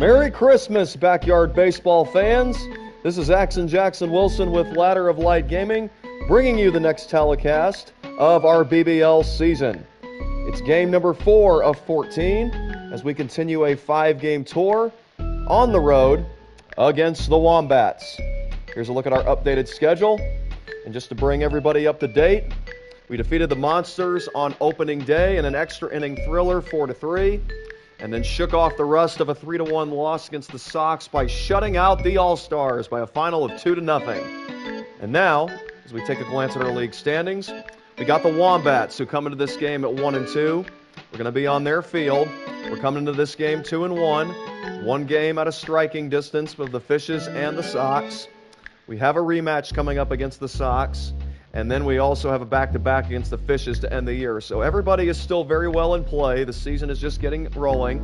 Merry Christmas, Backyard Baseball fans. This is Axon Jackson Wilson with Ladder of Light Gaming, bringing you the next telecast of our BBL season. It's game number 4 of 14 as we continue a 5-game tour on the road against the Wombats. Here's a look at our updated schedule. And just to bring everybody up to date, we defeated the Monsters on opening day in an extra inning thriller 4-3, and then shook off the rust of a 3-1 loss against the Sox by shutting out the All-Stars by a final of 2-0. And now, as we take a glance at our league standings, we got the Wombats, who come into this game at 1-2. We're going to be on their field. We're coming into this game 2-1. One game at a striking distance of the Fishes and the Sox. We have a rematch coming up against the Sox. And then we also have a back-to-back against the Fishes to end the year. So everybody is still very well in play. The season is just getting rolling.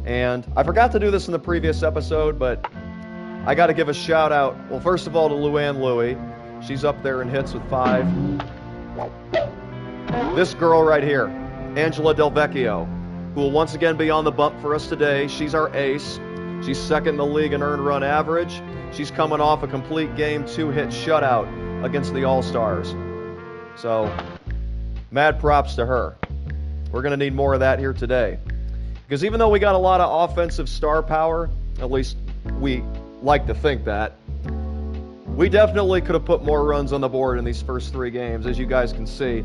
And I forgot to do this in the previous episode, but I got to give a shout-out, well, first of all, to Luann Louie. She's up there in hits with 5. This girl right here, Angela Del Vecchio, who will once again be on the bump for us today. She's our ace. She's second in the league in earned run average. She's coming off a complete game 2-hit shutout against the All-Stars. So, mad props to her. We're going to need more of that here today. Because even though we got a lot of offensive star power, at least we like to think that, we definitely could have put more runs on the board in these first 3 games, as you guys can see.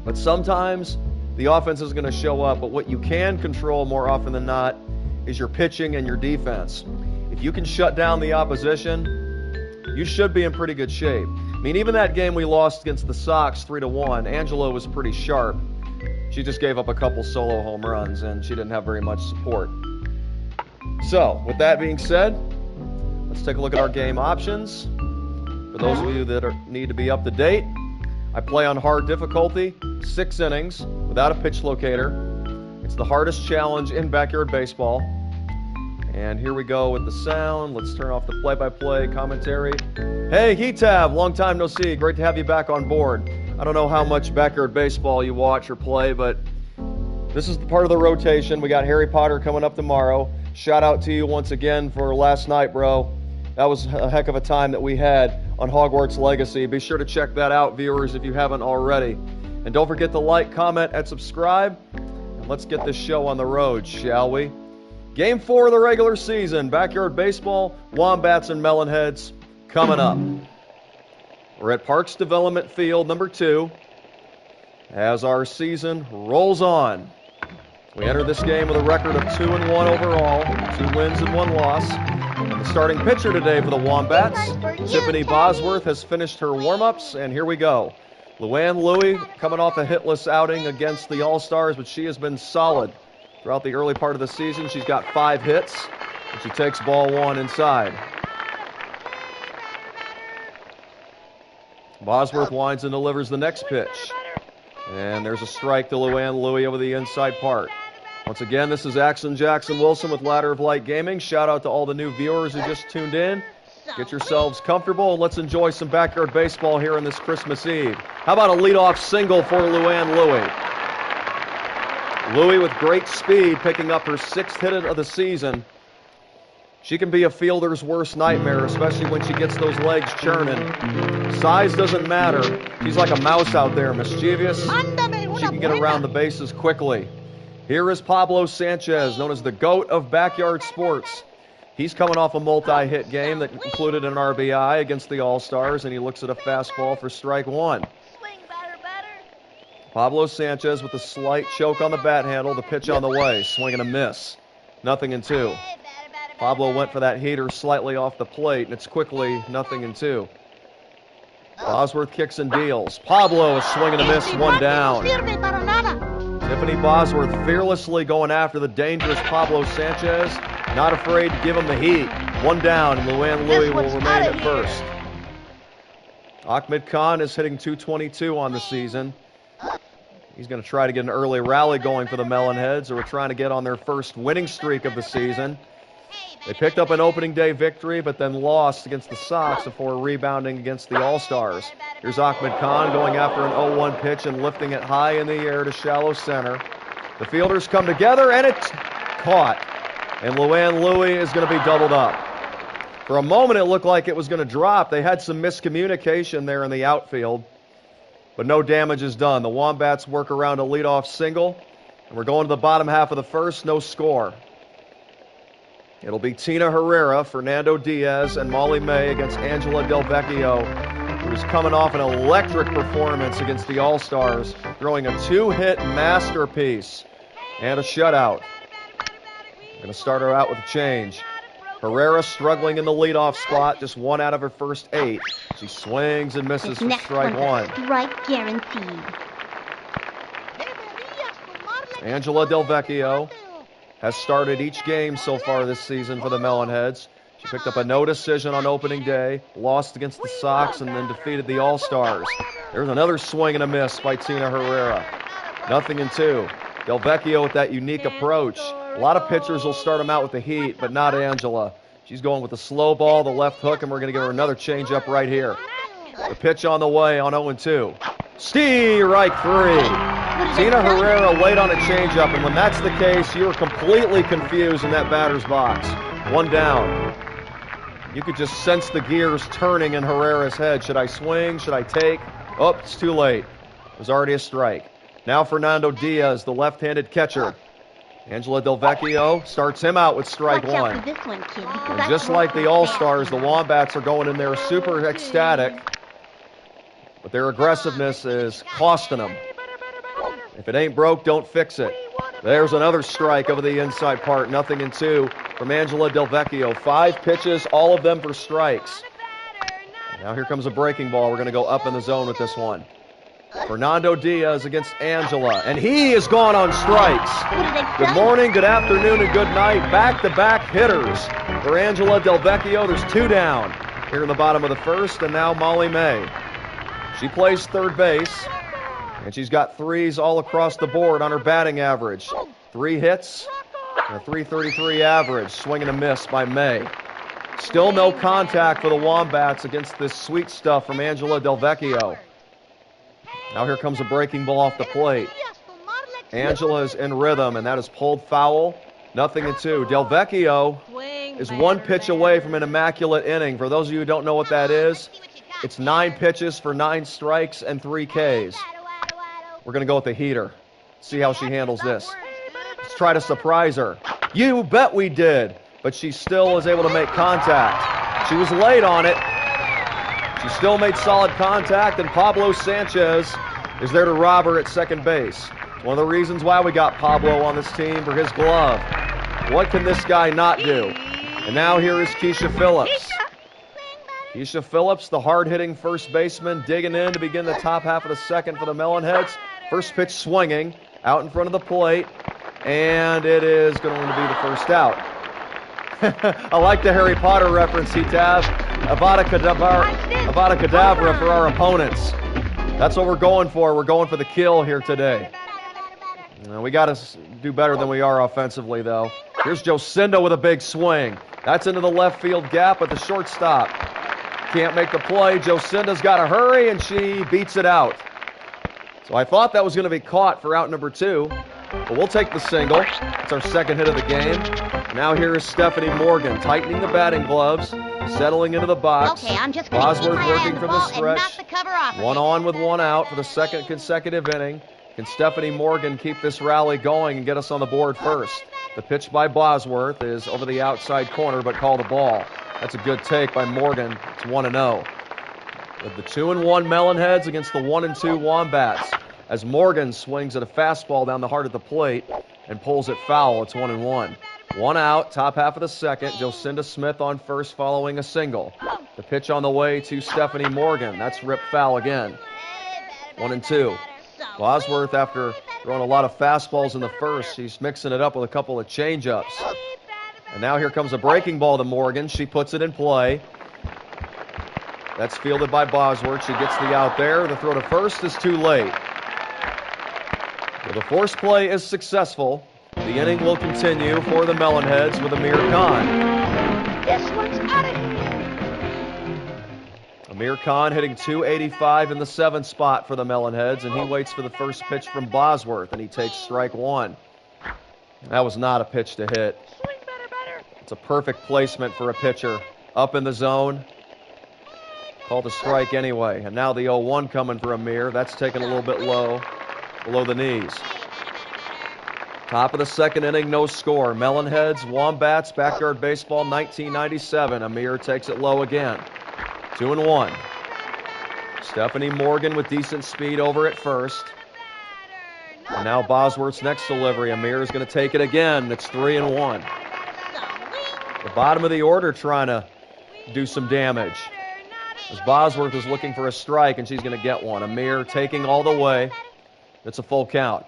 But sometimes the offense is going to show up, but what you can control more often than not is your pitching and your defense. If you can shut down the opposition, you should be in pretty good shape. I mean, even that game we lost against the Sox 3-1, Angela was pretty sharp. She just gave up a couple solo home runs, and she didn't have very much support. So, with that being said, let's take a look at our game options. For those of you that need to be up to date, I play on hard difficulty, 6 innings, without a pitch locator. It's the hardest challenge in backyard baseball. And here we go with the sound. Let's turn off the play-by-play commentary. Hey, Heatab, long time no see. Great to have you back on board. I don't know how much backyard baseball you watch or play, but this is the part of the rotation. We got Harry Potter coming up tomorrow. Shout out to you once again for last night, bro. That was a heck of a time that we had on Hogwarts Legacy. Be sure to check that out, viewers, if you haven't already. And don't forget to like, comment, and subscribe. And let's get this show on the road, shall we? Game 4 of the regular season, backyard baseball, Wombats and Melonheads, coming up. We're at Parks Development Field number 2 as our season rolls on. We enter this game with a record of 2-1 overall, 2 wins and 1 loss. And the starting pitcher today for the Wombats, Tiffany Bosworth, has finished her warm-ups, and here we go. Luann Louie coming off a hitless outing against the All-Stars, but she has been solid throughout the early part of the season. She's got 5 hits, and she takes ball 1 inside. Bosworth winds and delivers the next pitch. And there's a strike to Luann Louie over the inside part. Once again, this is Axon Jackson Wilson with Ladder of Light Gaming. Shout out to all the new viewers who just tuned in. Get yourselves comfortable and let's enjoy some backyard baseball here on this Christmas Eve. How about a leadoff single for Luann Louie? Louie with great speed, picking up her 6th hit of the season. She can be a fielder's worst nightmare, especially when she gets those legs churning. Size doesn't matter. She's like a mouse out there, mischievous. She can get around the bases quickly. Here is Pablo Sanchez, known as the GOAT of backyard sports. He's coming off a multi-hit game that included an RBI against the All-Stars, and he looks at a fastball for strike 1. Pablo Sanchez with a slight choke on the bat handle, the pitch on the way, swing and a miss. 0-2. Pablo went for that heater slightly off the plate, and it's quickly 0-2. Bosworth kicks and deals. Pablo, a swing and a miss, 1 down. Tiffany Bosworth fearlessly going after the dangerous Pablo Sanchez, not afraid to give him the heat. 1 down, and Luann Louie will remain at first. Ahmed Khan is hitting .222 on the season. He's going to try to get an early rally going for the Melonheads, who are trying to get on their first winning streak of the season. They picked up an opening day victory, but then lost against the Sox before rebounding against the All-Stars. Here's Ahmed Khan going after an 0-1 pitch and lifting it high in the air to shallow center. The fielders come together, and it's caught. And Luann Louie is going to be doubled up. For a moment, it looked like it was going to drop. They had some miscommunication there in the outfield, but no damage is done. The Wombats work around a leadoff single, and we're going to the bottom half of the first, no score. It'll be Tina Herrera, Fernando Diaz, and Molly May against Angela Del Vecchio, who's coming off an electric performance against the All-Stars, throwing a 2-hit masterpiece and a shutout. Going to start her out with a change. Herrera struggling in the leadoff spot, just 1 out of her first 8. She swings and misses for strike 1. Strike guaranteed. Angela Del Vecchio has started each game so far this season for the Melonheads. She picked up a no decision on opening day, lost against the Sox, and then defeated the All-Stars. There's another swing and a miss by Tina Herrera. 0-2. Del Vecchio with that unique approach. A lot of pitchers will start them out with the heat, but not Angela. She's going with the slow ball, the left hook, and we're going to give her another changeup right here. The pitch on the way on 0-2. Strike 3. Tina Herrera late on a changeup, and when that's the case, you're completely confused in that batter's box. 1 down. You could just sense the gears turning in Herrera's head. Should I swing? Should I take? Oh, it's too late. It was already a strike. Now Fernando Diaz, the left-handed catcher. Angela Del Vecchio starts him out with strike 1. And just like the All-Stars, the Wombats are going in there super ecstatic, but their aggressiveness is costing them. If it ain't broke, don't fix it. There's another strike over the inside part, 0-2 from Angela Del Vecchio. 5 pitches, all of them for strikes. Now here comes a breaking ball. We're going to go up in the zone with this one. Fernando Diaz against Angela, and he is gone on strikes. Good morning, good afternoon, and good night. Back-to-back hitters for Angela Del Vecchio. There's 2 down here in the bottom of the first, and now Molly May. She plays third base, and she's got 3s all across the board on her batting average. 3 hits and a .333 average. Swing and a miss by May. Still no contact for the Wombats against this sweet stuff from Angela Del Vecchio. Now here comes a breaking ball off the plate. Angela is in rhythm, and that is pulled foul. 0-2. Del Vecchio is 1 pitch away from an immaculate inning. For those of you who don't know what that is, it's 9 pitches for 9 strikes and 3 Ks. We're going to go with the heater. See how she handles this. Let's try to surprise her. You bet we did. But she still is able to make contact. She was late on it. She still made solid contact, and Pablo Sanchez is there to rob her at second base. One of the reasons why we got Pablo on this team, for his glove. What can this guy not do? And now here is Keisha Phillips. Keisha Phillips, the hard-hitting first baseman, digging in to begin the top half of the second for the Melonheads. First pitch swinging out in front of the plate, and it is going to be the first out. I like the Harry Potter reference, Hitav. Avada Kedavra for our opponents. That's what we're going for. We're going for the kill here today. We got to do better than we are offensively, though. Here's Jocinda with a big swing. That's into the left field gap, but the shortstop can't make the play. Jocinda's got to hurry, and she beats it out. So I thought that was going to be caught for out number 2. But we'll take the single. It's our second hit of the game. Now here is Stephanie Morgan, tightening the batting gloves, settling into the box. Okay, I'm just going to keep Bosworth my eye working on the from ball the stretch. and knock the cover off. 1 on with 1 out for the second consecutive inning. Can Stephanie Morgan keep this rally going and get us on the board first? The pitch by Bosworth is over the outside corner, but called a ball. That's a good take by Morgan. It's 1-0. With the 2-1 Melonheads against the 1-2 Wombats. As Morgan swings at a fastball down the heart of the plate and pulls it foul. It's 1-1. 1 out, top half of the second. Jocinda Smith on first following a single. The pitch on the way to Stephanie Morgan. That's ripped foul again. 1-2. Bosworth, after throwing a lot of fastballs in the first, she's mixing it up with a couple of changeups. And now here comes a breaking ball to Morgan. She puts it in play. That's fielded by Bosworth. She gets the out there. The throw to first is too late. Well, the force play is successful. The inning will continue for the Melonheads with Amir Khan. This one's out of here. Amir Khan hitting .285 in the 7th spot for the Melonheads, and he waits for the first pitch from Bosworth, and he takes strike 1. That was not a pitch to hit. It's a perfect placement for a pitcher. Up in the zone. Called a strike anyway. And now the 0-1 coming for Amir. That's taken a little bit low, below the knees. Top of the second inning, no score. Melonheads, Wombats, Backyard Baseball 1997. Amir takes it low again. 2-1. Stephanie Morgan with decent speed over at first. And now Bosworth's next delivery. Amir is going to take it again. It's 3-1. The bottom of the order trying to do some damage. As Bosworth is looking for a strike, and she's going to get one. Amir taking all the way. It's a full count.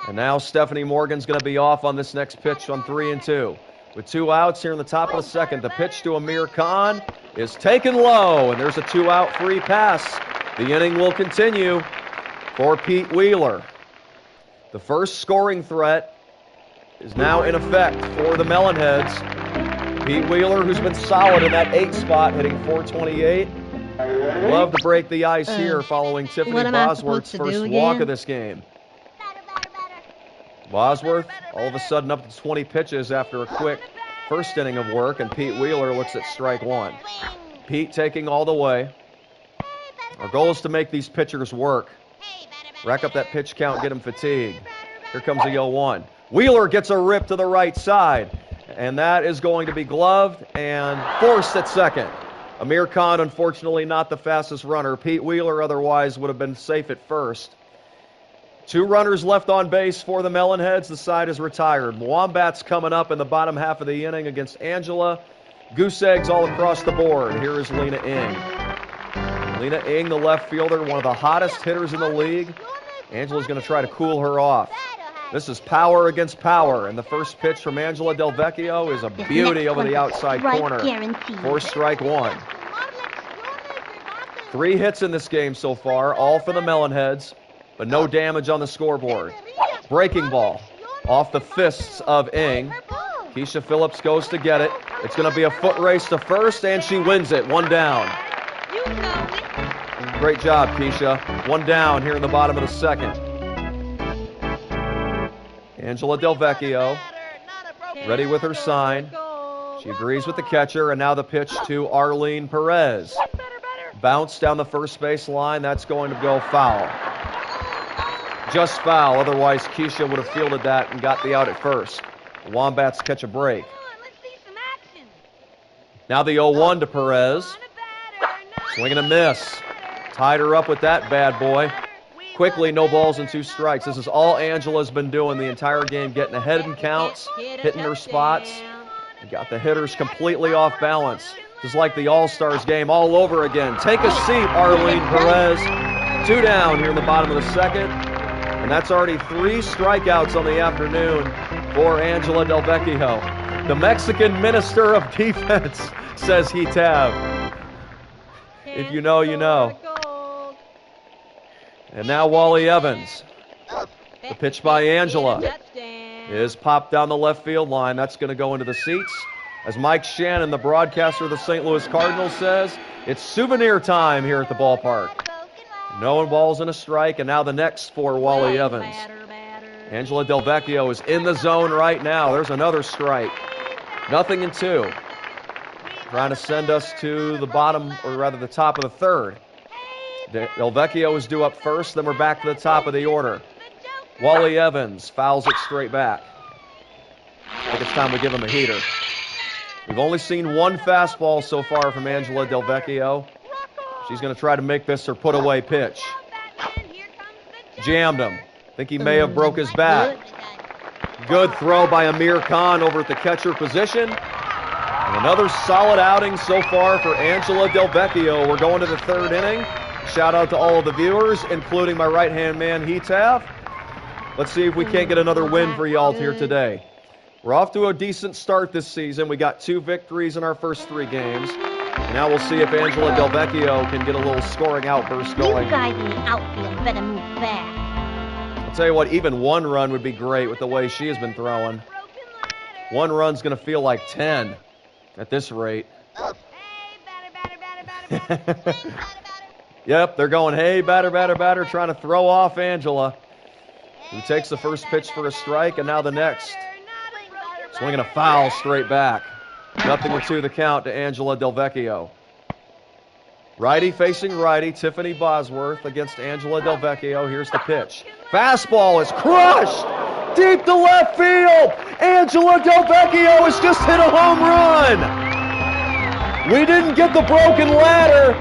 And now Stephanie Morgan's going to be off on this next pitch on 3-2. With 2 outs here in the top of the second, the pitch to Amir Khan is taken low, and there's a 2-out free pass. The inning will continue for Pete Wheeler. The first scoring threat is now in effect for the Melonheads. Pete Wheeler, who's been solid in that 8 spot, hitting .428. Love to break the ice here following Tiffany Bosworth's first walk of this game. Bosworth, all of a sudden up to 20 pitches after a quick first inning of work, and Pete Wheeler looks at strike 1. Pete taking all the way. Our goal is to make these pitchers work. Rack up that pitch count, get them fatigued. Here comes the 0-1. Wheeler gets a rip to the right side, and that is going to be gloved and forced at second. Amir Khan, unfortunately, not the fastest runner. Pete Wheeler otherwise would have been safe at first. 2 runners left on base for the Melonheads. The side is retired. Wombats coming up in the bottom half of the inning against Angela. Goose eggs all across the board. Here is Lena Ing. Lena Ing, the left fielder, one of the hottest hitters in the league. Angela's going to try to cool her off. This is power against power, and the first pitch from Angela Del Vecchio is a beauty over the outside corner for strike 1. 3 hits in this game so far, all for the Melonheads, but no damage on the scoreboard. Breaking ball off the fists of Ing. Keisha Phillips goes to get it. It's going to be a foot race to first, and she wins it. 1 down. Great job, Keisha. 1 down here in the bottom of the second. Angela Del Vecchio ready with her sign. She agrees with the catcher, and now the pitch to Arlene Perez. Bounce down the first base line. That's going to go foul. Just foul. Otherwise, Keisha would have fielded that and got the out at first. The Wombats catch a break. Now the 0-1 to Perez. Swing and a miss. Tied her up with that bad boy. Quickly, no balls and 2 strikes. This is all Angela's been doing the entire game, getting ahead in counts, hitting her spots. And got the hitters completely off balance. Just like the All-Stars game all over again. Take a seat, Arlene Perez. 2 down here in the bottom of the second. And that's already 3 strikeouts on the afternoon for Angela Del Vecchio. The Mexican Minister of Defense, says Hetab. If you know, you know. And now Wally Evans. The pitch by Angela is popped down the left field line. That's going to go into the seats. As Mike Shannon, the broadcaster of the St. Louis Cardinals, says, it's souvenir time here at the ballpark. No balls and a strike, and now the next for Wally Evans. Angela Del Vecchio is in the zone right now. There's another strike. 0-2. Trying to send us to the bottom, or rather the top of the third. Del Vecchio is due up first, then we're back to the top of the order. Wally Evans fouls it straight back. I think it's time we give him a heater. We've only seen 1 fastball so far from Angela Del Vecchio. She's going to try to make this her put-away pitch. Jammed him. Think he may have broke his bat. Good throw by Amir Khan over at the catcher position. And another solid outing so far for Angela Del Vecchio. We're going to the 3rd inning. Shout out to all of the viewers, including my right-hand man, Hetab. Let's see if we can't get another win for y'all here today. We're off to a decent start this season. We got 2 victories in our first 3 games. And now we'll see if Angela Del Vecchio can get a little scoring outburst going. You guys in the outfield better move fast. I'll tell you what, even 1 run would be great with the way she has been throwing. 1 run's going to feel like 10 at this rate. Yep, they're going, hey, batter, batter, batter, trying to throw off Angela, who takes the first pitch for a strike, and now the next. Swinging a foul straight back. 0-2 the count to Angela Del Vecchio. Righty facing righty, Tiffany Bosworth against Angela Del Vecchio. Here's the pitch. Fastball is crushed deep to left field. Angela Del Vecchio has just hit a home run. We didn't get the broken ladder.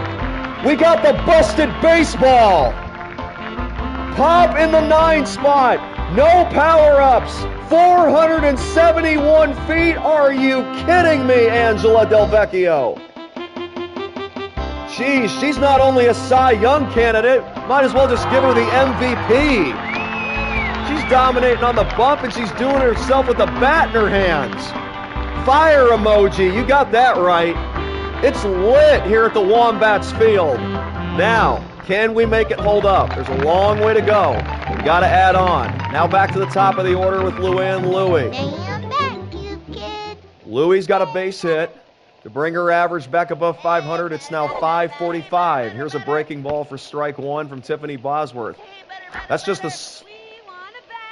We got the busted baseball. Pop in the 9 spot. No power-ups. 471 feet. Are you kidding me, Angela Del Vecchio? Geez, she's not only a Cy Young candidate, might as well just give her the MVP. She's dominating on the bump, and she's doing it herself with the bat in her hands. Fire emoji, you got that right. It's lit here at the Wombats field. Now, can we make it hold up? There's a long way to go. We got to add on. Now back to the top of the order with Luann Louie. Damn back, you kid. Louie's got a base hit. To bring her average back above 500, it's now 545. Here's a breaking ball for strike one from Tiffany Bosworth. That's just the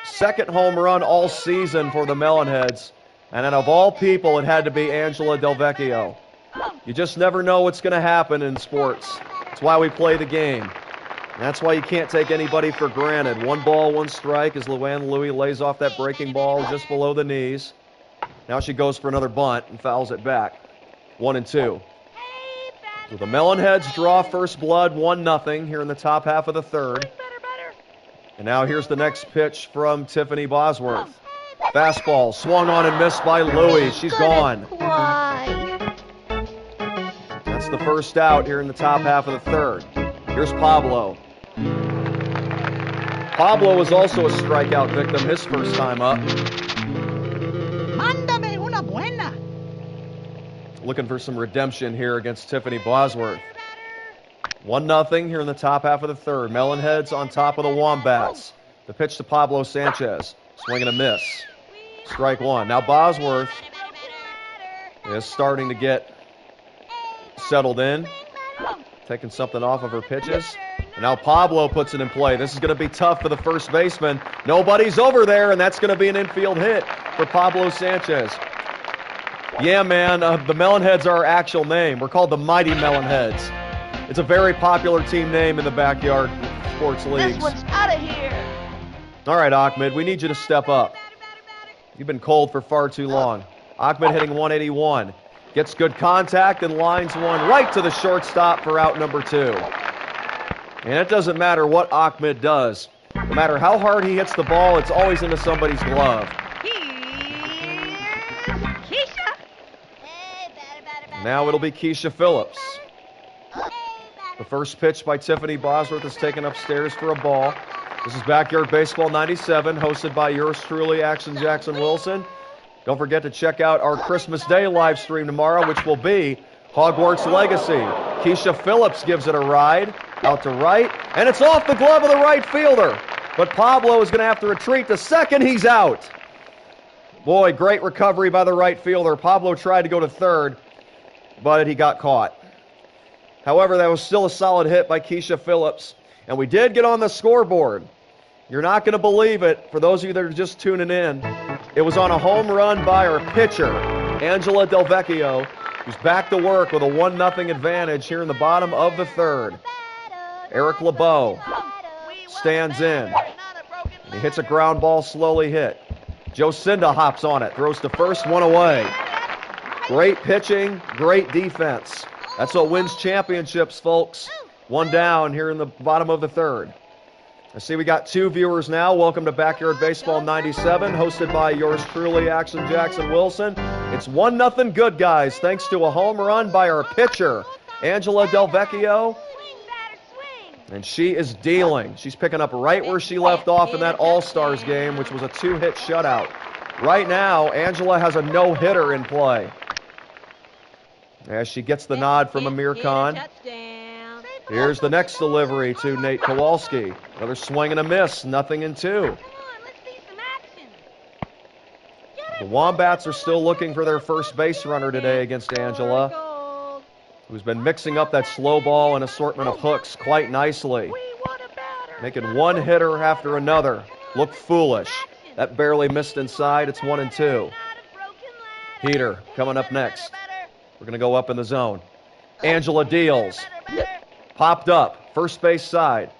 second home run all season for the Melonheads. And then of all people, it had to be Angela Del Vecchio. You just never know what's going to happen in sports. That's why we play the game. And that's why you can't take anybody for granted. 1 ball, 1 strike as Luann Louie lays off that breaking ball just below the knees. Now she goes for another bunt and fouls it back. 1-2. So the Melonheads draw first blood 1-0 here in the top half of the third. And now here's the next pitch from Tiffany Bosworth. Fastball swung on and missed by Louie. She's gone. That's the first out here in the top half of the third. Here's Pablo. Pablo was also a strikeout victim his first time up. Mándame una buena. Looking for some redemption here against Tiffany Bosworth. 1-0 here in the top half of the third. Melonheads on top of the Wombats. The pitch to Pablo Sanchez. Swing and a miss. Strike one. Now Bosworth is starting to get settled in. Taking something off of her pitches. And now Pablo puts it in play. This is going to be tough for the first baseman. Nobody's over there, and that's going to be an infield hit for Pablo Sanchez. Yeah, man, the Melonheads are our actual name. We're called the Mighty Melonheads. It's a very popular team name in the backyard sports leagues. This one's out of here. All right, Ahmed, we need you to step up. You've been cold for far too long. Ahmed hitting 181. Gets good contact and lines one right to the shortstop for out number 2. And it doesn't matter what Ahmed does. No matter how hard he hits the ball, it's always into somebody's glove. Now it'll be Keisha Phillips. The first pitch by Tiffany Bosworth is taken upstairs for a ball. This is Backyard Baseball 97, hosted by yours truly, Action Jackson Wilson. Don't forget to check out our Christmas Day live stream tomorrow, which will be Hogwarts Legacy. Keisha Phillips gives it a ride out to right, and it's off the glove of the right fielder. But Pablo is going to have to retreat to second. He's out. Boy, great recovery by the right fielder. Pablo tried to go to third, but he got caught. However, that was still a solid hit by Keisha Phillips. And we did get on the scoreboard. You're not going to believe it. For those of you that are just tuning in, it was on a home run by our pitcher, Angela Del Vecchio, who's back to work with a 1-0 advantage here in the bottom of the third. Eric LeBeau stands in. And he hits a ground ball, slowly hit. Jocinda hops on it, throws to first, 1 away. Great pitching, great defense. That's what wins championships, folks. 1 down here in the bottom of the third. I see we got 2 viewers now. Welcome to Backyard Baseball 97, hosted by yours truly, Action Jackson Wilson. It's 1-0 good, guys, thanks to a home run by our pitcher, Angela Del Vecchio. And she is dealing. She's picking up right where she left off in that All-Stars game, which was a 2-hit shutout. Right now, Angela has a no-hitter in play. As she gets the nod from Amir Khan. Here's the next delivery to Nate Kowalski. Another swing and a miss, 0-2. The Wombats are still looking for their first base runner today against Angela, who's been mixing up that slow ball and assortment of hooks quite nicely. Making one hitter after another look foolish. That barely missed inside. It's 1-2. Heater coming up next. We're going to go up in the zone. Angela deals. Popped up. First base side.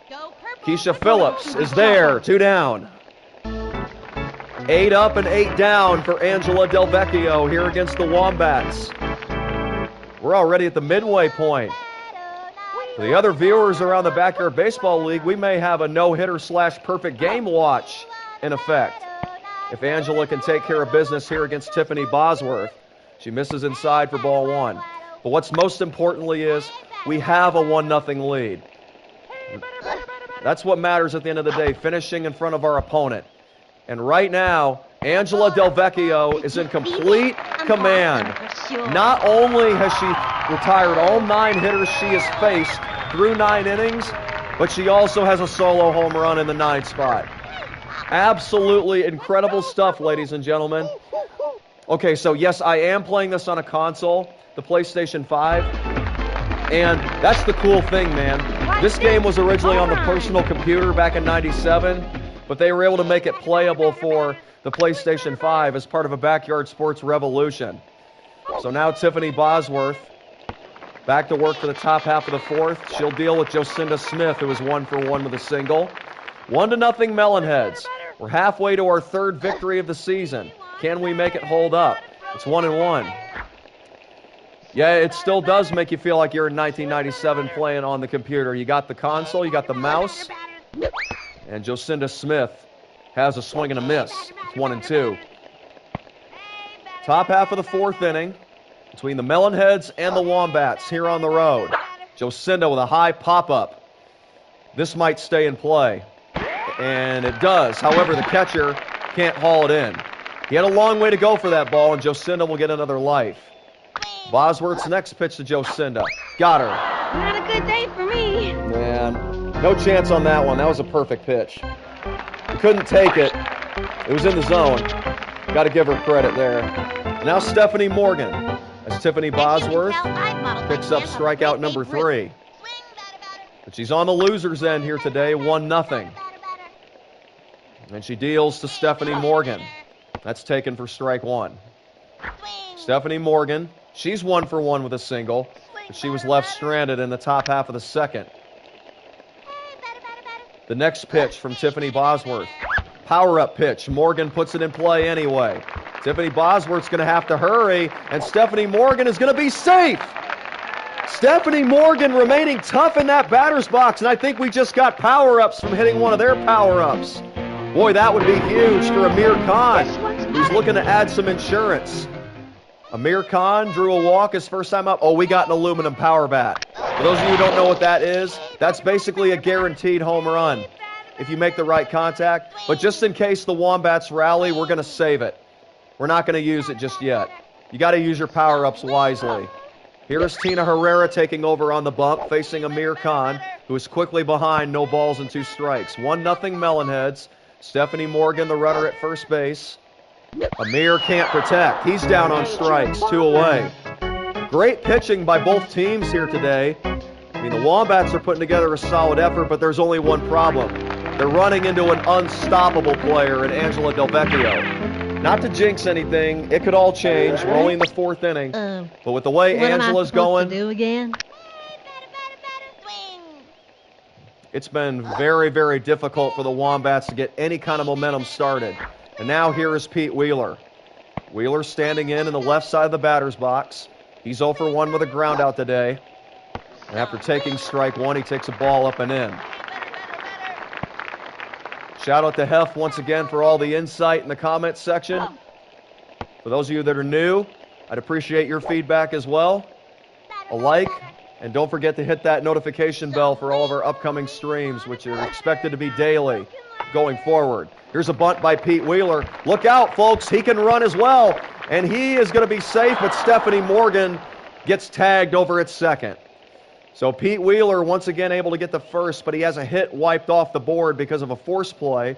Keisha Phillips is there. 2 down. 8 up and 8 down for Angela Del Vecchio here against the Wombats. We're already at the midway point. For the other viewers around the Backyard Baseball League, we may have a no-hitter / perfect game watch in effect. If Angela can take care of business here against Tiffany Bosworth. She misses inside for ball 1. But what's most importantly is we have a 1-0 lead. That's what matters at the end of the day, finishing in front of our opponent. And right now, Angela Del Vecchio is in complete command. Not only has she retired all 9 hitters she has faced through 9 innings, but she also has a solo home run in the 9th spot. Absolutely incredible stuff, ladies and gentlemen. Okay, so yes, I am playing this on a console, the PlayStation 5. And that's the cool thing, man. This game was originally on the personal computer back in '97, but they were able to make it playable for the PlayStation 5 as part of a Backyard Sports revolution. So now Tiffany Bosworth back to work for the top half of the 4th. She'll deal with Jocinda Smith, who is 1 for 1 with a single. 1-0 Melonheads. We're halfway to our 3rd victory of the season. Can we make it hold up? It's 1-1. Yeah, it still does make you feel like you're in 1997 playing on the computer. You got the console, you got the mouse, and Jocinda Smith has a swing and a miss. It's 1-2. Top half of the 4th inning between the Melonheads and the Wombats here on the road. Jocinda with a high pop-up. This might stay in play. And it does. However, the catcher can't haul it in. He had a long way to go for that ball, and Jocinda will get another life. Bosworth's next pitch to Jocinda. Got her. Not a good day for me. Man, no chance on that one. That was a perfect pitch. He couldn't take it. It was in the zone. Got to give her credit there. Now Stephanie Morgan as Tiffany Bosworth picks up strikeout number 3. But she's on the loser's end here today, 1-0. And she deals to Stephanie Morgan. That's taken for strike 1. Stephanie Morgan, she's 1 for 1 with a single, but she was left stranded in the top half of the 2nd. The next pitch from Tiffany Bosworth. Power-up pitch. Morgan puts it in play anyway. Tiffany Bosworth's going to have to hurry, and Stephanie Morgan is going to be safe. Stephanie Morgan remaining tough in that batter's box, and I think we just got power-ups from hitting one of their power-ups. Boy, that would be huge for Amir Khan, who's looking to add some insurance. Amir Khan drew a walk his first time up. Oh, we got an aluminum power bat. For those of you who don't know what that is, that's basically a guaranteed home run if you make the right contact. But just in case the Wombats rally, we're going to save it. We're not going to use it just yet. You got to use your power-ups wisely. Here is Tina Herrera taking over on the bump, facing Amir Khan, who is quickly behind, no balls and 2 strikes. 1-0 Melonheads. Stephanie Morgan, the runner at first base. Amir can't protect. He's down on strikes, 2 away. Great pitching by both teams here today. I mean, the Wombats are putting together a solid effort, but there's only one problem. They're running into an unstoppable player in Angela Del Vecchio. Not to jinx anything, it could all change. We're only in the 4th inning. But with the way Angela's going, do again? it's been very, very difficult for the Wombats to get any kind of momentum started. And now here is Pete Wheeler. Wheeler standing in the left side of the batter's box. He's 0 for 1 with a ground out today. And after taking strike 1, he takes a ball up and in. Shout out to Hef once again for all the insight in the comments section. For those of you that are new, I'd appreciate your feedback as well. A like, and don't forget to hit that notification bell for all of our upcoming streams, which are expected to be daily going forward. Here's a bunt by Pete Wheeler. Look out, folks. He can run as well. And he is going to be safe, but Stephanie Morgan gets tagged over at second. So Pete Wheeler once again able to get the first, but he has a hit wiped off the board because of a force play.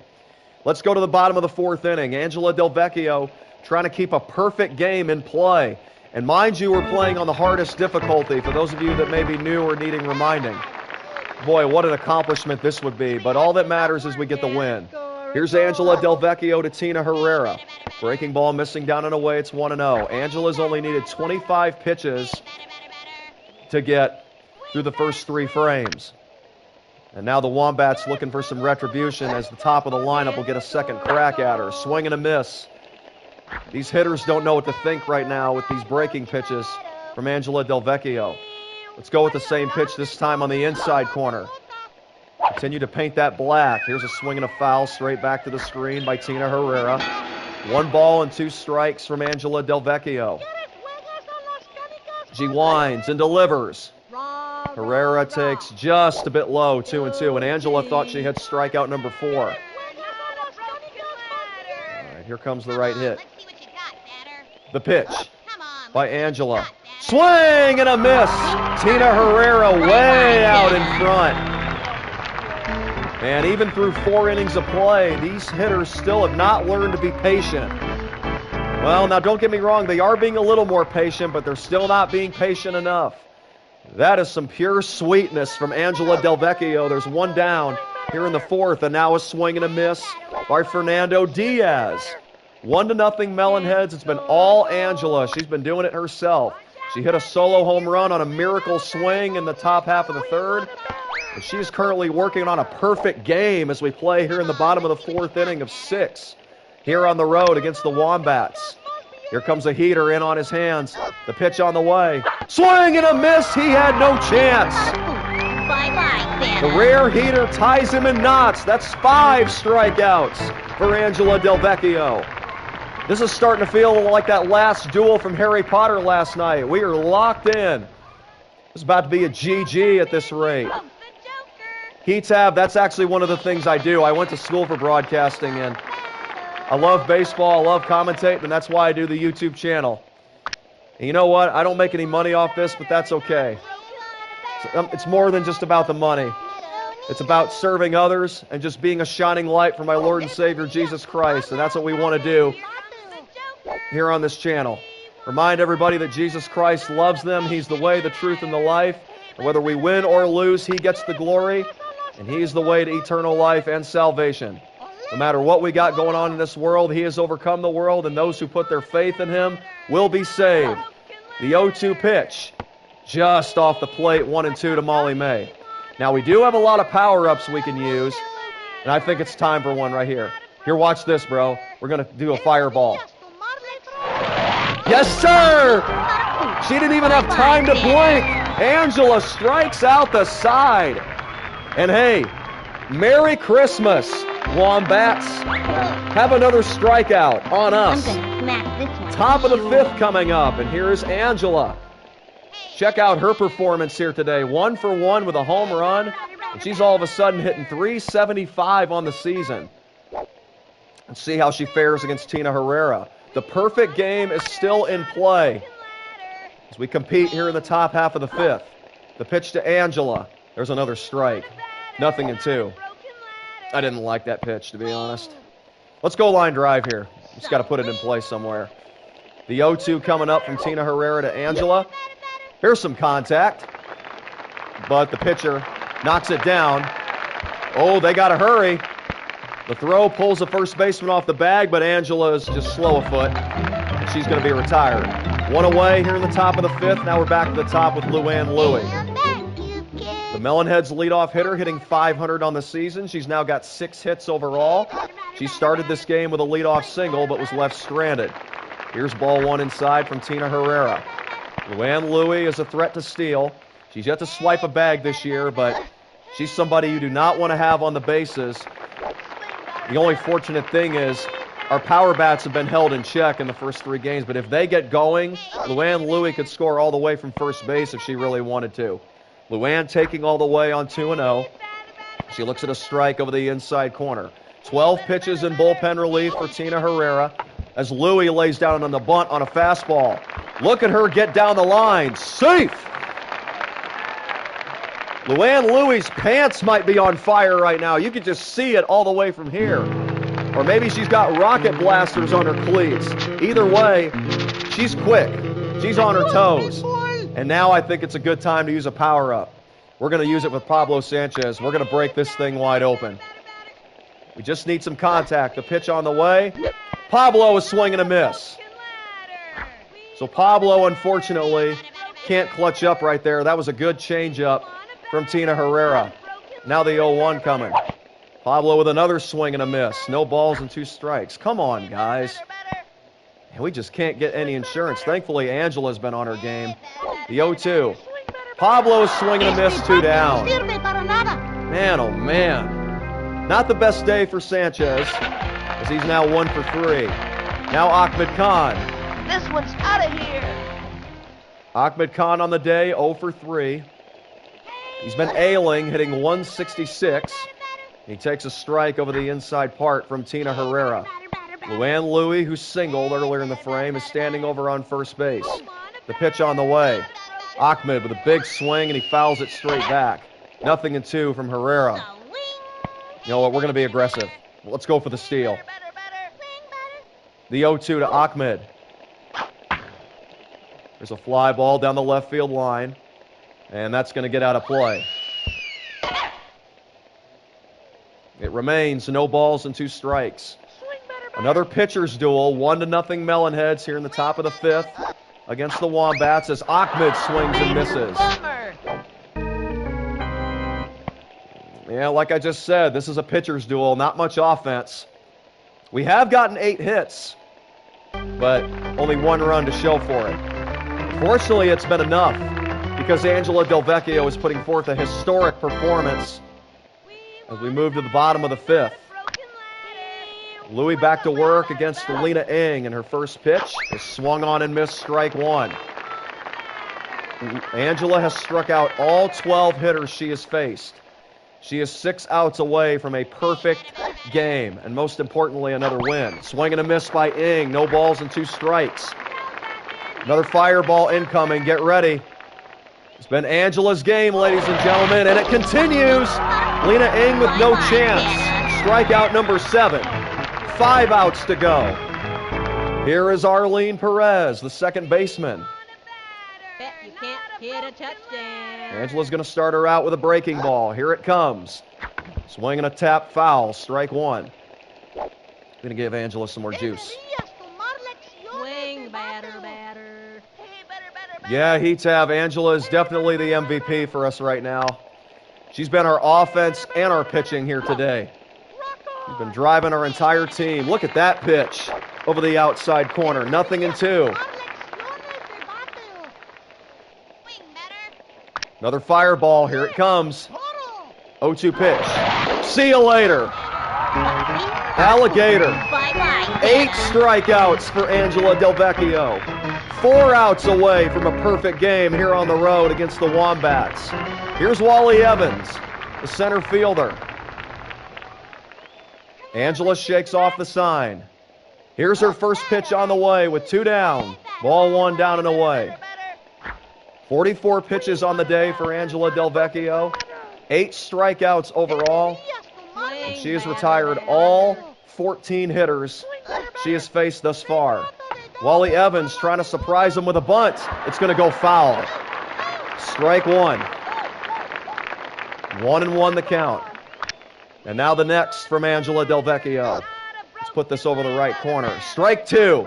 Let's go to the bottom of the 4th inning. Angela Del Vecchio trying to keep a perfect game in play. And mind you, we're playing on the hardest difficulty for those of you that may be new or needing reminding. Boy, what an accomplishment this would be. But all that matters is we get the win. Here's Angela Del Vecchio to Tina Herrera. Breaking ball missing down and away. It's 1-0. Angela's only needed 25 pitches to get through the first 3 frames. And now the Wombats looking for some retribution as the top of the lineup will get a second crack at her. Swing and a miss. These hitters don't know what to think right now with these breaking pitches from Angela Del Vecchio. Let's go with the same pitch this time on the inside corner. Continue to paint that black. Here's a swing and a foul straight back to the screen by Tina Herrera. 1 ball and 2 strikes from Angela Del Vecchio. She winds and delivers. Herrera takes just a bit low, 2-2, and Angela thought she had strikeout number 4. All right, here comes the right hit. The pitch by Angela. Swing and a miss. Tina Herrera way out in front. And even through 4 innings of play, these hitters still have not learned to be patient. Well, now don't get me wrong, they are being a little more patient, but they're still not being patient enough. That is some pure sweetness from Angela Del Vecchio. There's 1 down here in the 4th, and now a swing and a miss by Fernando Diaz. 1-0 Melonheads. It's been all Angela. She's been doing it herself. She hit a solo home run on a miracle swing in the top half of the 3rd. And she's currently working on a perfect game as we play here in the bottom of the 4th inning of 6 here on the road against the Wombats. Here comes a heater in on his hands. The pitch on the way. Swing and a miss. He had no chance. The rare heater ties him in knots. That's 5 strikeouts for Angela Del Vecchio. This is starting to feel like that last duel from Harry Potter last night. We are locked in. It's about to be a GG at this rate. Heat tab, that's actually one of the things I do. I went to school for broadcasting, and I love baseball, I love commentating, and that's why I do the YouTube channel. And you know what? I don't make any money off this, but that's okay. It's more than just about the money. It's about serving others and just being a shining light for my Lord and Savior, Jesus Christ, and that's what we want to do here on this channel. Remind everybody that Jesus Christ loves them. He's the way, the truth, and the life. And whether we win or lose, He gets the glory, and He is the way to eternal life and salvation. No matter what we got going on in this world, He has overcome the world, and those who put their faith in Him will be saved. The 0-2 pitch, just off the plate, 1-2 to Molly May. Now, we do have a lot of power-ups we can use, and I think it's time for one right here. Here, watch this, bro. We're going to do a fireball. Yes, sir! She didn't even have time to blink. Angela strikes out the side. And hey, Merry Christmas, Wombats. Have another strikeout on us. Top of the 5th coming up, and here's Angela. Check out her performance here today. 1 for 1 with a home run, and she's all of a sudden hitting .375 on the season. Let's see how she fares against Tina Herrera. The perfect game is still in play as we compete here in the top half of the 5th. The pitch to Angela. There's another strike. 0-2. I didn't like that pitch, to be honest. Let's go line drive here. Just got to put it in play somewhere. The 0-2 coming up from Tina Herrera to Angela. Here's some contact, but the pitcher knocks it down. Oh, they got to hurry. The throw pulls the first baseman off the bag, but Angela is just slow a foot, and she's going to be retired. 1 away here in the top of the 5th. Now we're back to the top with Luann Louie. The Melonheads leadoff hitter, hitting .500 on the season. She's now got 6 hits overall. She started this game with a leadoff single, but was left stranded. Here's ball 1 inside from Tina Herrera. Luann Louie is a threat to steal. She's yet to swipe a bag this year, but she's somebody you do not want to have on the bases. The only fortunate thing is our power bats have been held in check in the first 3 games, but if they get going, Luann Louie could score all the way from first base if she really wanted to. Luann taking all the way on 2-0. She looks at a strike over the inside corner. 12 pitches in bullpen relief for Tina Herrera as Louie lays down on the bunt on a fastball. Look at her get down the line. Safe! Luann Louie's pants might be on fire right now. You can just see it all the way from here. Or maybe she's got rocket blasters on her cleats. Either way, she's quick. She's on her toes. And now I think it's a good time to use a power-up. We're going to use it with Pablo Sanchez. We're going to break this thing wide open. We just need some contact. The pitch on the way. Pablo is swinging a miss. So Pablo, unfortunately, can't clutch up right there. That was a good changeup from Tina Herrera. Now the 0-1 coming. Pablo with another swing and a miss. No balls and 2 strikes. Come on, guys. And we just can't get any insurance. Thankfully, Angela's been on her game. The 0-2. Pablo is swinging a miss, 2 down. Man, oh man. Not the best day for Sanchez, as he's now 1 for 3. Now Ahmed Khan. This one's out of here. Ahmed Khan on the day, 0 for 3. He's been ailing, hitting 166. He takes a strike over the inside part from Tina Herrera. Luann Louie, who singled earlier in the frame, is standing over on first base. The pitch on the way. Ahmed with a big swing, and he fouls it straight back. 0-2 from Herrera. You know what? We're going to be aggressive. Let's go for the steal. The 0-2 to Ahmed. There's a fly ball down the left field line, and that's going to get out of play. It remains no balls and 2 strikes. Another pitcher's duel, 1-0 Melonheads here in the top of the 5th against the Wombats as Ahmed swings and misses. Yeah, like I just said, this is a pitcher's duel, not much offense. We have gotten 8 hits, but only 1 run to show for it. Fortunately, it's been enough because Angela Del Vecchio is putting forth a historic performance as we move to the bottom of the 5th. Louie back to work against Lena Ng, and her first pitch is swung on and missed, strike 1. Angela has struck out all 12 hitters she has faced. She is 6 outs away from a perfect game, and most importantly, another win. Swing and a miss by Ng, no balls and 2 strikes. Another fireball incoming, get ready. It's been Angela's game, ladies and gentlemen, and it continues. Lena Ng with no chance. Strikeout number 7. 5 outs to go. Here is Arlene Perez, the second baseman. You can't hit a touchdown. Angela's going to start her out with a breaking ball. Here it comes. Swing and a tap foul, strike 1. Going to give Angela some more juice. Swing, batter. Yeah, Heatab, Angela is definitely the MVP for us right now. She's been our offense and our pitching here today. She's been driving our entire team. Look at that pitch over the outside corner. 0-2. Another fireball. Here it comes. 0-2 pitch. See you later. Alligator. 8 strikeouts for Angela Del Vecchio. 4 outs away from a perfect game here on the road against the Wombats. Here's Wally Evans, the center fielder. Angela shakes off the sign. Here's her first pitch on the way with 2 down. Ball 1 down and away. 44 pitches on the day for Angela Del Vecchio. 8 strikeouts overall. And she has retired all 14 hitters she has faced thus far. Wally Evans trying to surprise him with a bunt. It's going to go foul. Strike 1. 1-1 the count. And now the next from Angela Del Vecchio. Let's put this over the right corner. Strike 2.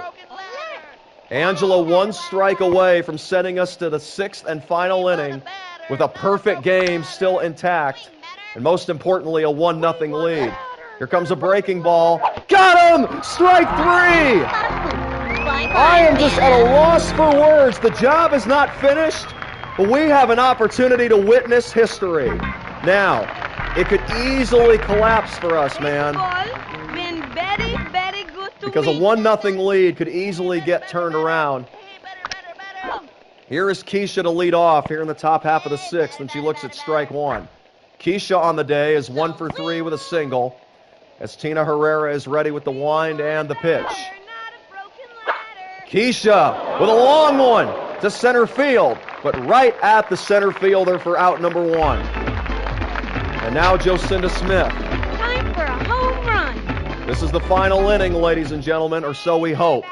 Angela 1 strike away from sending us to the 6th and final inning with a perfect game still intact. And most importantly, a 1-0 lead. Here comes a breaking ball. Got him! Strike 3! I am just at a loss for words. The job is not finished, but we have an opportunity to witness history. Now, it could easily collapse for us, man. Because a 1-0 lead could easily get turned around. Here is Keisha to lead off here in the top half of the 6th, and she looks at strike 1. Keisha on the day is 1 for 3 with a single, as Tina Herrera is ready with the wind and the pitch. Keisha with a long one to center field, but right at the center fielder for out number 1. And now Jocinda Smith. Time for a home run. This is the final inning, ladies and gentlemen, or so we hope.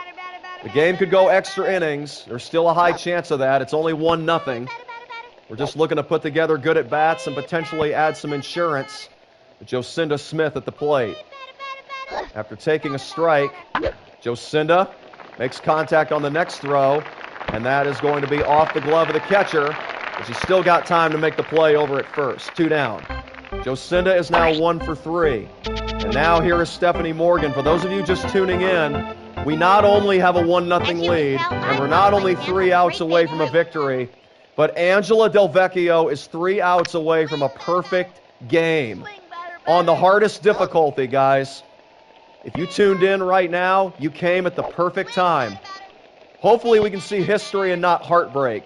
The game could go extra innings. There's still a high chance of that. It's only 1-0. We're just looking to put together good at-bats and potentially add some insurance Jocinda Smith at the plate. After taking a strike, Jocinda makes contact on the next throw, and that is going to be off the glove of the catcher, but she's still got time to make the play over at first. 2 down. Jocinda is now 1 for 3. And now here is Stephanie Morgan. For those of you just tuning in, we not only have a 1-0 lead, and we're not only 3 outs away from a victory, but Angela Del Vecchio is 3 outs away from a perfect game. On the hardest difficulty, guys. If you tuned in right now, you came at the perfect time. Hopefully we can see history and not heartbreak.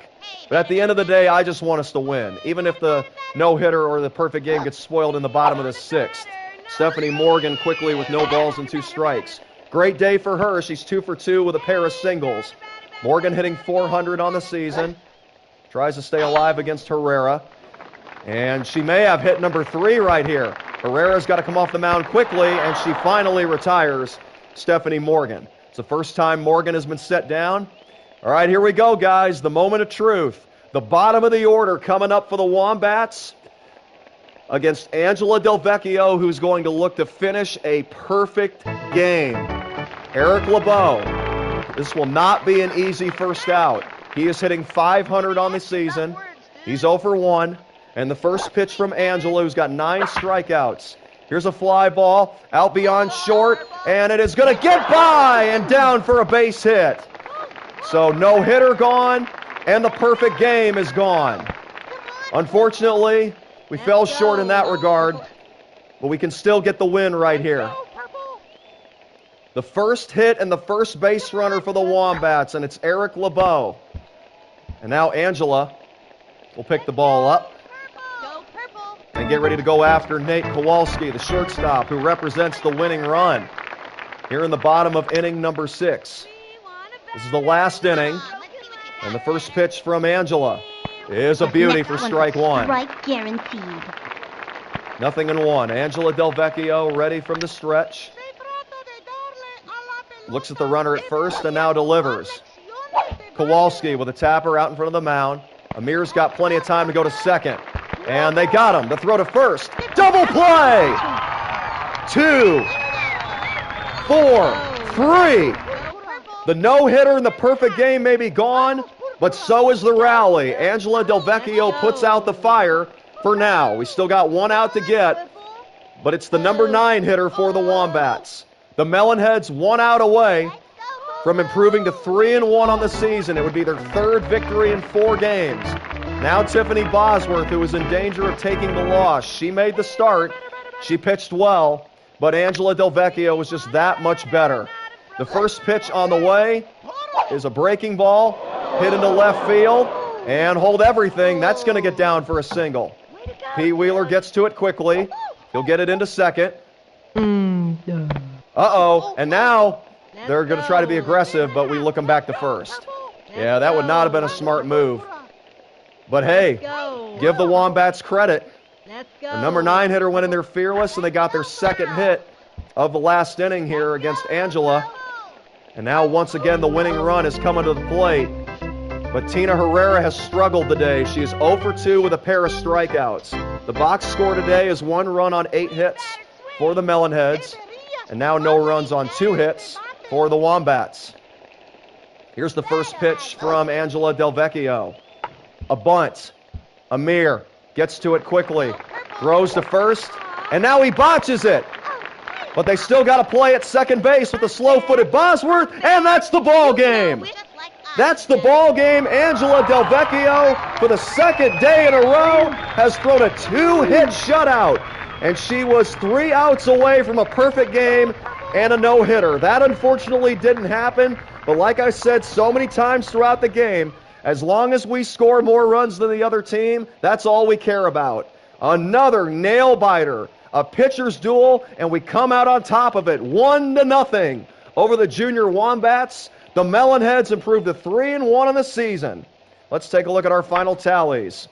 But at the end of the day, I just want us to win. Even if the no-hitter or the perfect game gets spoiled in the bottom of the 6th. Stephanie Morgan quickly with no balls and 2 strikes. Great day for her. She's 2 for 2 with a pair of singles. Morgan hitting .400 on the season. Tries to stay alive against Herrera. And she may have hit number 3 right here. Herrera's got to come off the mound quickly, and she finally retires Stephanie Morgan. It's the first time Morgan has been set down. All right, here we go, guys. The moment of truth. The bottom of the order coming up for the Wombats against Angela Del Vecchio, who's going to look to finish a perfect game. Eric LeBeau. This will not be an easy first out. He is hitting .500 on the season. He's 0 for 1. And the first pitch from Angela, who's got 9 strikeouts. Here's a fly ball out beyond short, and it is going to get by and down for a base hit. So no hitter gone, and the perfect game is gone. Unfortunately, we fell short in that regard, but we can still get the win right here. The first hit and the first base runner for the Wombats, and it's Eric LeBeau. And now Angela will pick the ball up and get ready to go after Nate Kowalski, the shortstop, who represents the winning run here in the bottom of inning number 6. This is the last inning, and the first pitch from Angela is a beauty for strike 1. Strike guaranteed. 0-1. Angela Del Vecchio ready from the stretch. Looks at the runner at first and now delivers. Kowalski with a tapper out in front of the mound. Amir's got plenty of time to go to second. And they got him. The throw to first. Double play! 2, 4, 3. The no-hitter in the perfect game may be gone, but so is the rally. Angela Del Vecchio puts out the fire for now. We still got 1 out to get, but it's the number 9 hitter for the Wombats. The Melonheads 1 out away from improving to 3-1 on the season. It would be their 3rd victory in 4 games. Now Tiffany Bosworth, who is in danger of taking the loss. She made the start. She pitched well, but Angela Del Vecchio was just that much better. The first pitch on the way is a breaking ball, hit into left field, and hold everything. That's going to get down for a single. Pete Wheeler gets to it quickly. He'll get it into second. Uh-oh, and now they're going to try to be aggressive, but we look them back to first. Yeah, that would not have been a smart move. But hey, give the Wombats credit. The number 9 hitter went in there fearless, and they got their 2nd hit of the last inning here against Angela. And now once again the winning run is coming to the plate. But Tina Herrera has struggled today. She is 0 for 2 with a pair of strikeouts. The box score today is 1 run on 8 hits for the Melonheads. And now no runs on 2 hits for the Wombats. Here's the first pitch from Angela Del Vecchio. A bunt. Amir gets to it quickly. Throws to first. And now he botches it. But they still got to play at second base with the slow-footed Bosworth. And that's the ball game. That's the ball game. Angela Del Vecchio, for the 2nd day in a row, has thrown a 2-hit shutout. And she was 3 outs away from a perfect game and a no-hitter. That unfortunately didn't happen. But like I said so many times throughout the game, as long as we score more runs than the other team, that's all we care about. Another nail-biter, a pitcher's duel, and we come out on top of it, 1-0 over the Junior Wombats. The Melonheads improved to 3-1 on the season. Let's take a look at our final tallies.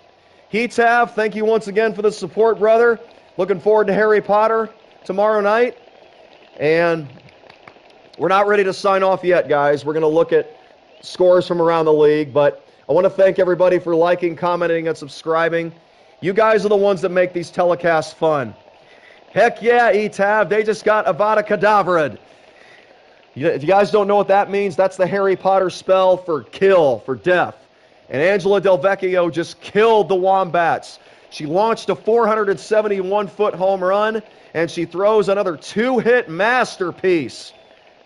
Heatav, thank you once again for the support, brother. Looking forward to Harry Potter tomorrow night. And we're not ready to sign off yet, guys. We're going to look at scores from around the league, but I want to thank everybody for liking, commenting, and subscribing. You guys are the ones that make these telecasts fun. Heck yeah, Etav. They just got Avada Kedavra. If you guys don't know what that means, that's the Harry Potter spell for kill, for death. And Angela Del Vecchio just killed the Wombats. She launched a 471-foot home run, and she throws another two-hit masterpiece.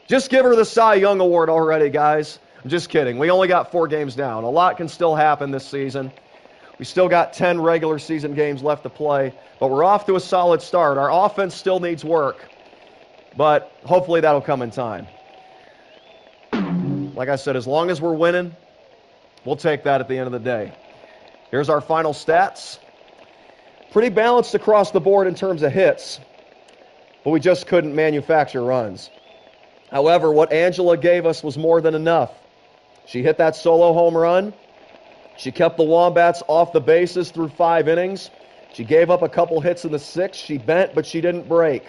Just give her the Cy Young Award already, guys. I'm just kidding. We only got 4 games down. A lot can still happen this season. We still got 10 regular season games left to play, but we're off to a solid start. Our offense still needs work, but hopefully that'll come in time. Like I said, as long as we're winning, we'll take that at the end of the day. Here's our final stats. Pretty balanced across the board in terms of hits, but we just couldn't manufacture runs. However, what Angela gave us was more than enough. She hit that solo home run. She kept the Wombats off the bases through 5 innings. She gave up a couple hits in the 6th. She bent, but she didn't break.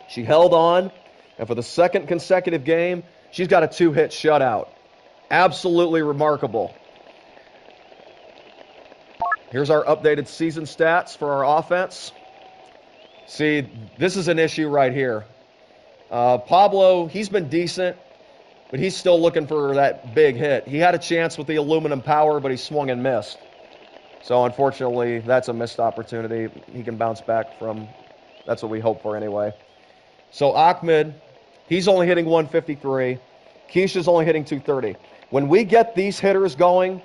She held on, and for the 2nd consecutive game, she's got a 2-hit shutout. Absolutely remarkable. Here's our updated season stats for our offense. See, this is an issue right here. Pablo, he's been decent, but he's still looking for that big hit. He had a chance with the aluminum power, but he swung and missed. So unfortunately, that's a missed opportunity. He can bounce back from, that's what we hope for anyway. So Ahmed, he's only hitting 153. Keisha's only hitting 230. When we get these hitters going,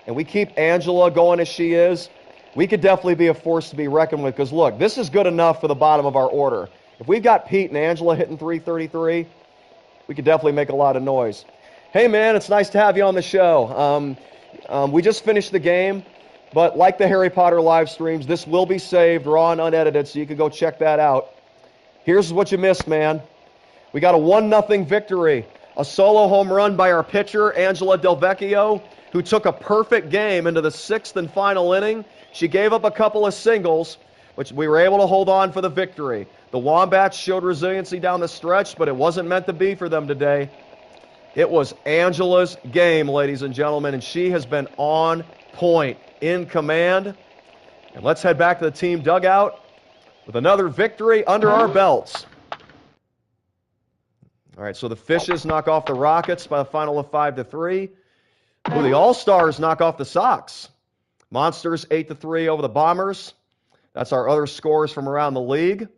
and we keep Angela going as she is, we could definitely be a force to be reckoned with. Because look, this is good enough for the bottom of our order. If we've got Pete and Angela hitting 333, we could definitely make a lot of noise. Hey man, it's nice to have you on the show. We just finished the game, but like the Harry Potter live streams, this will be saved raw and unedited, so you can go check that out. Here's what you missed, man. We got a 1-0 victory. A solo home run by our pitcher, Angela Del Vecchio, who took a perfect game into the 6th and final inning. She gave up a couple of singles, which we were able to hold on for the victory. The Wombats showed resiliency down the stretch, but it wasn't meant to be for them today. It was Angela's game, ladies and gentlemen, and she has been on point, in command. And let's head back to the team dugout with another victory under our belts. All right, so the Fishes knock off the Rockets by a final of 5-3. Ooh, the All-Stars knock off the Sox. Monsters 8-3 over the Bombers. That's our other scores from around the league.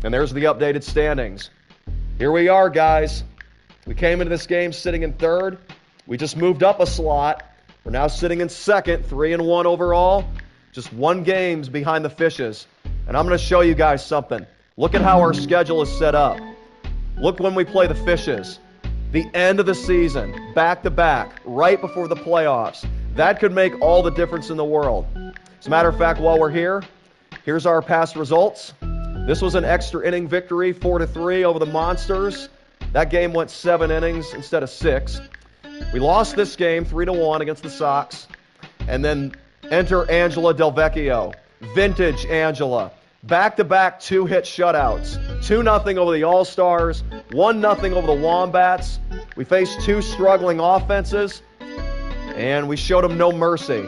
And there's the updated standings. Here we are, guys. We came into this game sitting in 3rd. We just moved up a slot. We're now sitting in 2nd, 3-1 overall. Just 1 game behind the Fishes. And I'm going to show you guys something. Look at how our schedule is set up. Look when we play the Fishes. The end of the season, back-to-back, right before the playoffs. That could make all the difference in the world. As a matter of fact, while we're here, here's our past results. This was an extra inning victory, 4-3 over the Monsters. That game went 7 innings instead of 6. We lost this game 3-1 against the Sox. And then enter Angela Del Vecchio. Vintage Angela. Back-to-back 2-hit shutouts. 2-0 over the All-Stars. 1-0 over the Wombats. We faced 2 struggling offenses. And we showed them no mercy.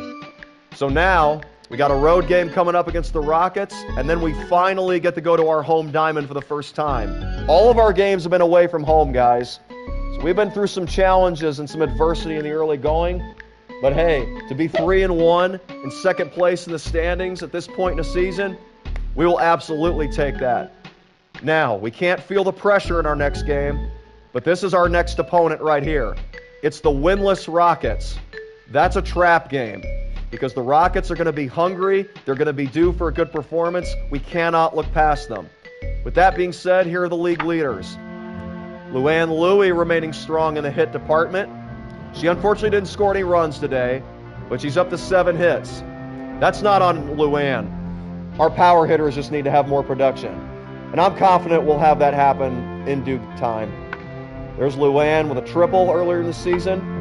So now, we got a road game coming up against the Rockets, and then we finally get to go to our home diamond for the first time. All of our games have been away from home, guys. So we've been through some challenges and some adversity in the early going. But hey, to be 3-1 in 2nd place in the standings at this point in the season, we will absolutely take that. Now, we can't feel the pressure in our next game, but this is our next opponent right here. It's the winless Rockets. That's a trap game because the Rockets are going to be hungry. They're going to be due for a good performance. We cannot look past them. With that being said, here are the league leaders. Luann Louie remaining strong in the hit department. She unfortunately didn't score any runs today, but she's up to 7 hits. That's not on Luann. Our power hitters just need to have more production. And I'm confident we'll have that happen in due time. There's Luann with a triple earlier in the season.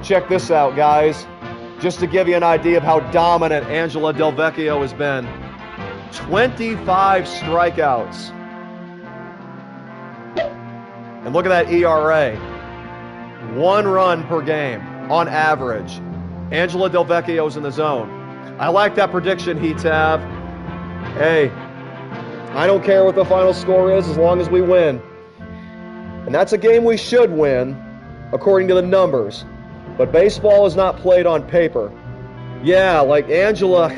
Check this out, guys. Just to give you an idea of how dominant Angela Del Vecchio has been. 25 strikeouts. And look at that ERA. 1 run per game on average. Angela Del Vecchio's in the zone. I like that prediction, Heat-Tav. Hey, I don't care what the final score is as long as we win. And that's a game we should win, according to the numbers. But baseball is not played on paper. Yeah, like Angela,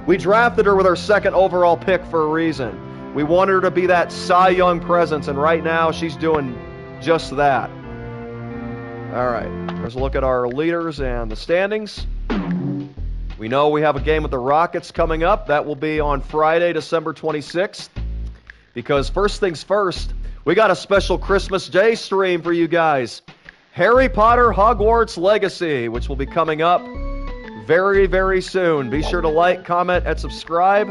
we drafted her with our second overall pick for a reason. We wanted her to be that Cy Young presence, and right now she's doing just that. All right, let's look at our leaders and the standings. We know we have a game with the Rockets coming up. That will be on Friday, December 26th. Because first things first, we got a special Christmas Day stream for you guys. Harry Potter Hogwarts Legacy, which will be coming up very, very soon. Be sure to like, comment, and subscribe.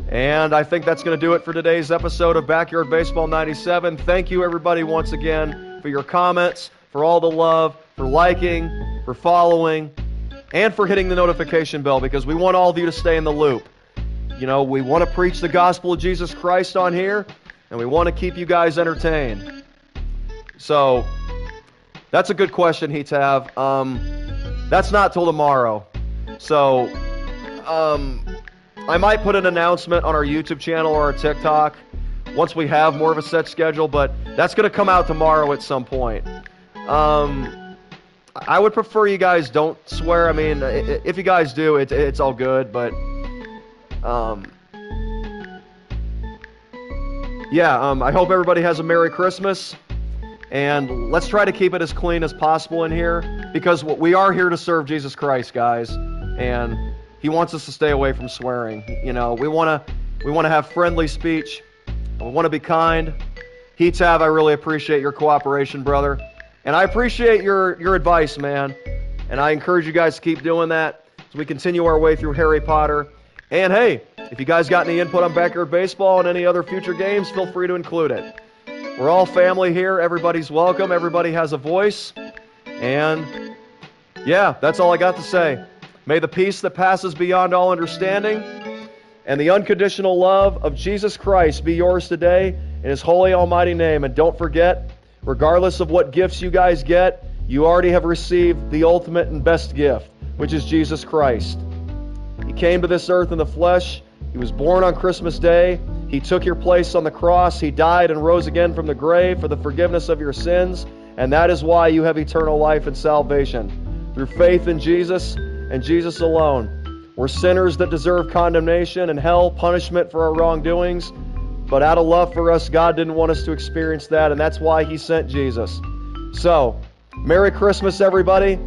And I think that's going to do it for today's episode of Backyard Baseball 97. Thank you, everybody, once again, for your comments, for all the love, for liking, for following, and for hitting the notification bell, because we want all of you to stay in the loop. You know, we want to preach the gospel of Jesus Christ on here, and we want to keep you guys entertained. So, that's a good question, Heat-Tav. That's not till tomorrow. So, I might put an announcement on our YouTube channel or our TikTok once we have more of a set schedule, but that's going to come out tomorrow at some point. I would prefer you guys don't swear. I mean, if you guys do, it's all good, but I hope everybody has a Merry Christmas, and let's try to keep it as clean as possible in here, because we are here to serve Jesus Christ, guys, and He wants us to stay away from swearing. You know, we want to have friendly speech. We want to be kind. Heat-Tav, I really appreciate your cooperation, brother. And I appreciate your advice, man. And I encourage you guys to keep doing that as we continue our way through Harry Potter. And hey, if you guys got any input on Backyard Baseball and any other future games, feel free to include it. We're all family here. Everybody's welcome. Everybody has a voice. And yeah, that's all I got to say. May the peace that passes beyond all understanding and the unconditional love of Jesus Christ be yours today in His holy almighty name. And don't forget, regardless of what gifts you guys get, you already have received the ultimate and best gift, which is Jesus Christ. He came to this earth in the flesh. He was born on Christmas Day. He took your place on the cross. He died and rose again from the grave for the forgiveness of your sins. And that is why you have eternal life and salvation, through faith in Jesus and Jesus alone. We're sinners that deserve condemnation and hell, punishment for our wrongdoings. But out of love for us, God didn't want us to experience that, and that's why He sent Jesus. So, Merry Christmas, everybody.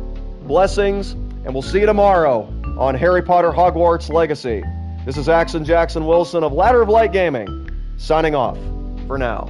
Blessings, and we'll see you tomorrow on Harry Potter Hogwarts Legacy. This is Axon Jackson Wilson of Ladder of Light Gaming, signing off for now.